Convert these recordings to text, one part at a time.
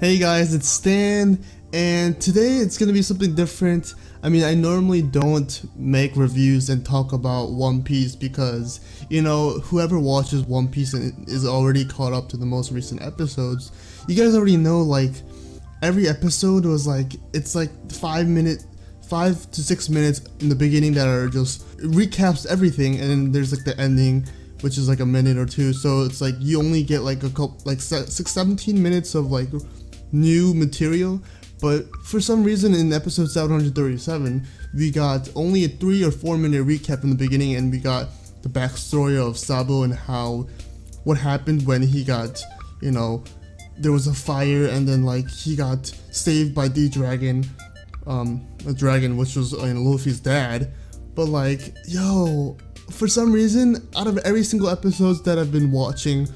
Hey guys, it's Stan, and today it's gonna be something different. I mean, I normally don't make reviews and talk about One Piece because, whoever watches One Piece and is already caught up to the most recent episodes, you guys already know, like, every episode was it's like 5 to 6 minutes in the beginning that are just recaps everything, and then there's like the ending, which is like a minute or two. So it's like you only get like a couple, like 17 minutes of like new material. But for some reason in episode 737 we got only a 3 or 4 minute recap in the beginning, and we got the backstory of Sabo and what happened when he got, there was a fire, and then like he got saved by the dragon, a dragon which was Luffy's dad. But like, for some reason, out of every single episode that I've been watching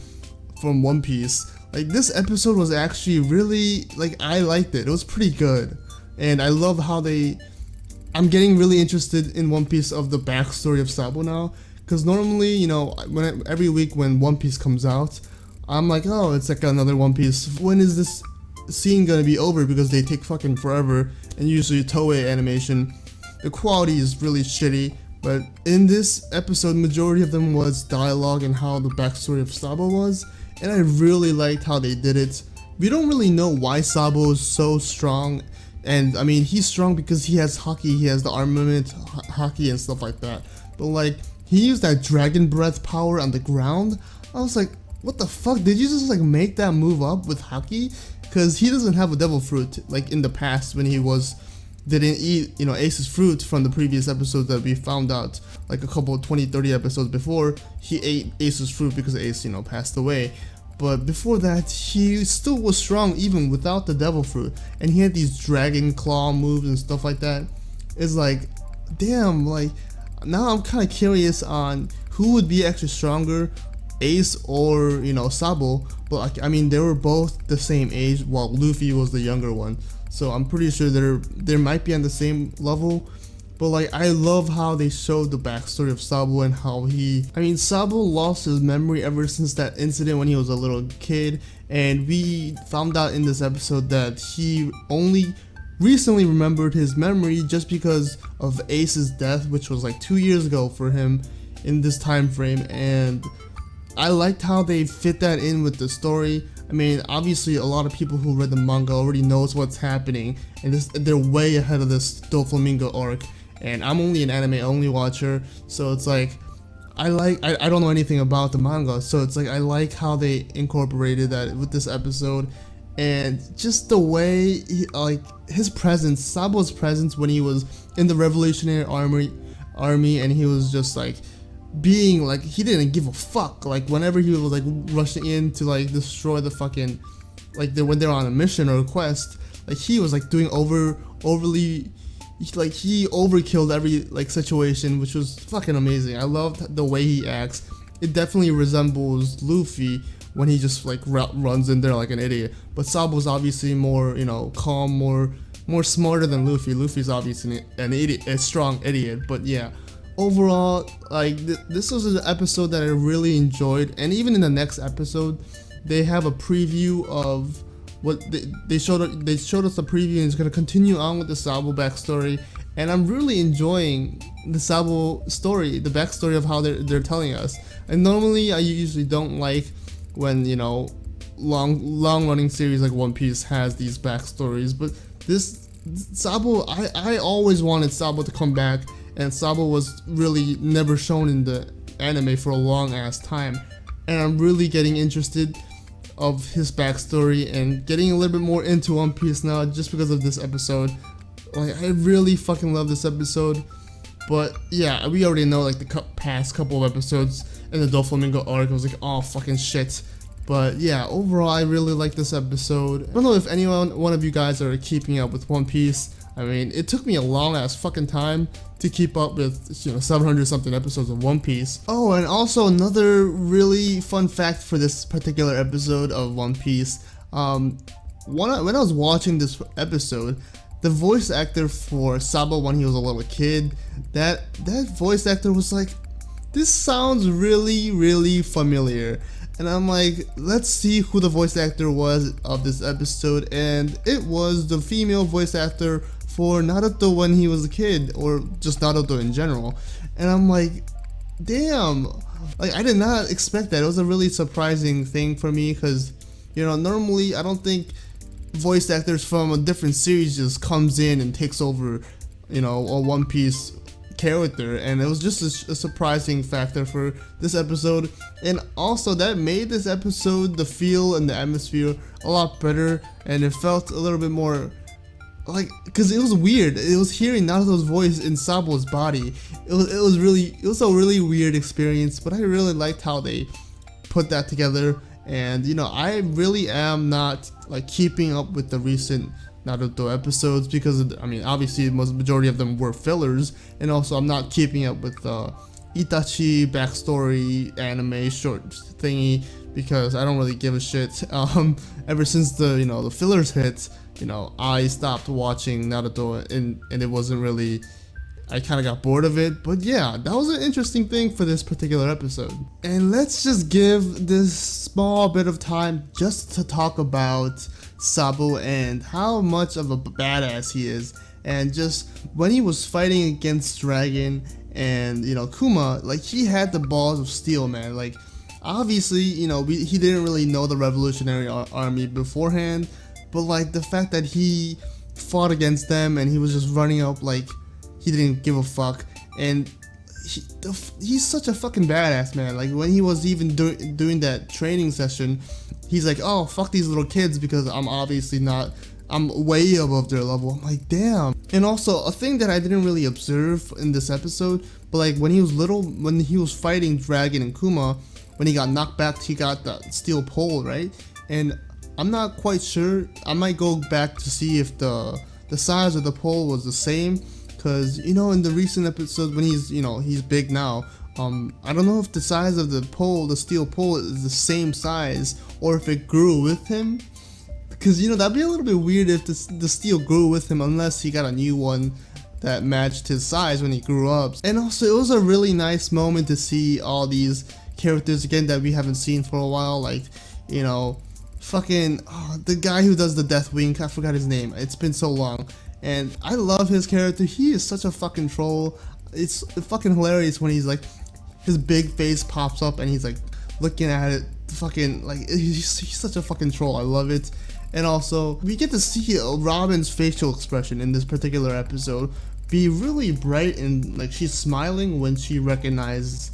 from One Piece, like this episode was actually really, like, I liked it. It was pretty good, and I love how I'm getting really interested in One Piece of the backstory of Sabo now, because normally, every week when One Piece comes out, I'm like, oh, it's like another One Piece. When is this scene gonna be over? Because they take fucking forever, and usually Toei animation, the quality is really shitty. But in this episode, majority of them was dialogue and how the backstory of Sabo was, and I really liked how they did it. We don't really know why Sabo is so strong, and I mean, he's strong because he has Haki, he has the armament, Haki and stuff like that. But like, he used that dragon breath power on the ground. I was like, what the fuck, did you just like make that move up with Haki? Because he doesn't have a devil fruit like in the past when he didn't eat, Ace's fruit from the previous episode that we found out, like a couple 20-30 episodes before. He ate Ace's fruit because Ace, passed away. But before that, he still was strong even without the devil fruit, and he had these dragon claw moves and stuff like that. It's like, damn, like, now I'm kind of curious on who would be actually stronger, Ace or, Sabo. But like, I mean, they were both the same age while Luffy was the younger one. So I'm pretty sure they might be on the same level. But like, I love how they showed the backstory of Sabo and how Sabo lost his memory ever since that incident when he was a little kid. And we found out in this episode that he only recently remembered his memory just because of Ace's death, which was like 2 years ago for him in this time frame. And I liked how they fit that in with the story. I mean, obviously a lot of people who read the manga already knows what's happening, and they're way ahead of this Doflamingo arc, and I'm only an anime only watcher, so it's like, I don't know anything about the manga, so it's like, I like how they incorporated that with this episode. And just the way his presence, Sabo's presence when he was in the Revolutionary Army, and he was just like being like, he didn't give a fuck, like whenever he was like rushing in to like destroy the fucking, like when they're on a mission or a quest, like he was like doing overly, like he overkilled every like situation, which was fucking amazing. I loved the way he acts. It definitely resembles Luffy when he just like runs in there like an idiot. But Sabo's obviously more, calm, more smarter than Luffy. Luffy's obviously an idiot, a strong idiot. But yeah, overall, like this was an episode that I really enjoyed. And even in the next episode, they have a preview of what they showed us a preview, and it's going to continue on with the Sabo backstory. And I'm really enjoying the Sabo story, the backstory of how they're telling us. And normally I usually don't like when long running series like One Piece has these backstories, but this Sabo, I always wanted Sabo to come back, and Sabo was really never shown in the anime for a long ass time, and I'm really getting interested of his backstory and getting a little bit more into One Piece now just because of this episode. Like, I really fucking love this episode. But yeah, we already know like the past couple of episodes in the Doflamingo arc, I was like, oh fucking shit. But yeah, overall I really like this episode. I don't know if one of you guys are keeping up with One Piece. I mean, it took me a long ass fucking time to keep up with 700 something episodes of One Piece. Oh, and also another really fun fact for this particular episode of One Piece. When I was watching this episode, the voice actor for Sabo when he was a little kid, that voice actor was like, this sounds really, really familiar. and I'm like, let's see who the voice actor was of this episode, and it was the female voice actor for Naruto when he was a kid, or just Naruto in general. And I'm like, damn, like I did not expect that. It was a really surprising thing for me, because you know, normally I don't think voice actors from a different series just comes in and takes over, you know, a One Piece character, and it was just a surprising factor for this episode. And also that made this episode, the feel and the atmosphere, a lot better, and it felt a little bit more like, because it was weird. It was hearing Naruto's voice in Sabo's body. It was a really weird experience, but I really liked how they put that together. And you know, I really am not like keeping up with the recent Naruto episodes, because I mean, obviously the majority of them were fillers, and also I'm not keeping up with the Itachi backstory anime short thingy, because I don't really give a shit. Ever since the fillers hit, you know, I stopped watching Naruto, and it wasn't really, I kind of got bored of it. But yeah, that was an interesting thing for this particular episode. And let's just give this small bit of time just to talk about Sabo and how much of a badass he is. And just when he was fighting against Dragon and, you know, Kuma, like, he had the balls of steel, man. Like, obviously, you know, he didn't really know the Revolutionary Army beforehand, but like the fact that he fought against them and he was just running up like he didn't give a fuck, and he's such a fucking badass, man. Like, when he was even doing that training session, he's like, oh, fuck these little kids, because I'm obviously not, I'm way above their level. I'm like, damn. And also, a thing that I didn't really observe in this episode, but like when he was little, when he was fighting Dragon and Kuma, when he got knocked back, he got the steel pole, right? And I'm not quite sure, I might go back to see if the size of the pole was the same, because, you know, in the recent episodes when he's big now, I don't know if the size of the pole, the steel pole, is the same size, or if it grew with him, because, you know, that'd be a little bit weird if the steel grew with him, unless he got a new one that matched his size when he grew up. And also, it was a really nice moment to see all these characters again that we haven't seen for a while, like, you know, fucking the guy who does the Death Wing, I forgot his name, it's been so long, and I love his character. He is such a fucking troll. It's fucking hilarious when he's like, his big face pops up and he's like looking at it, fucking like, he's such a fucking troll. I love it. And also, we get to see Robin's facial expression in this particular episode be really bright, and like, she's smiling when she recognizes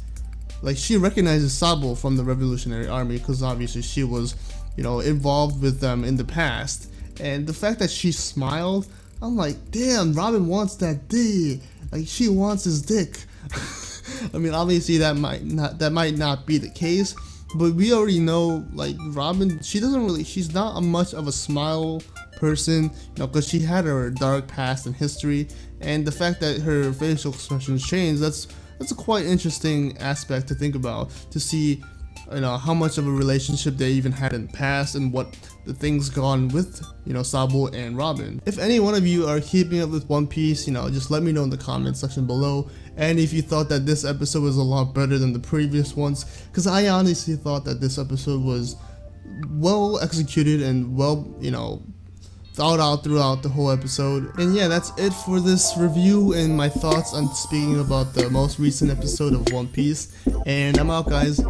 Sabo from the Revolutionary Army, because obviously she was, you know, involved with them in the past. And the fact that she smiled, I'm like, damn, Robin wants that D. Like, she wants his dick. I mean, obviously that might not be the case, but we already know, like, Robin, she's not much of a smile person, you know, because she had her dark past and history, and the fact that her facial expressions changed, that's a quite interesting aspect to think about, to see, you know, how much of a relationship they even had in the past, and what the things gone with, you know, Sabo and Robin. If any one of you are keeping up with One Piece, you know, just let me know in the comment section below. And if you thought that this episode was a lot better than the previous ones, because I honestly thought that this episode was well executed and well, you know, thought out throughout the whole episode. And yeah, that's it for this review and my thoughts on speaking about the most recent episode of One Piece. And I'm out, guys.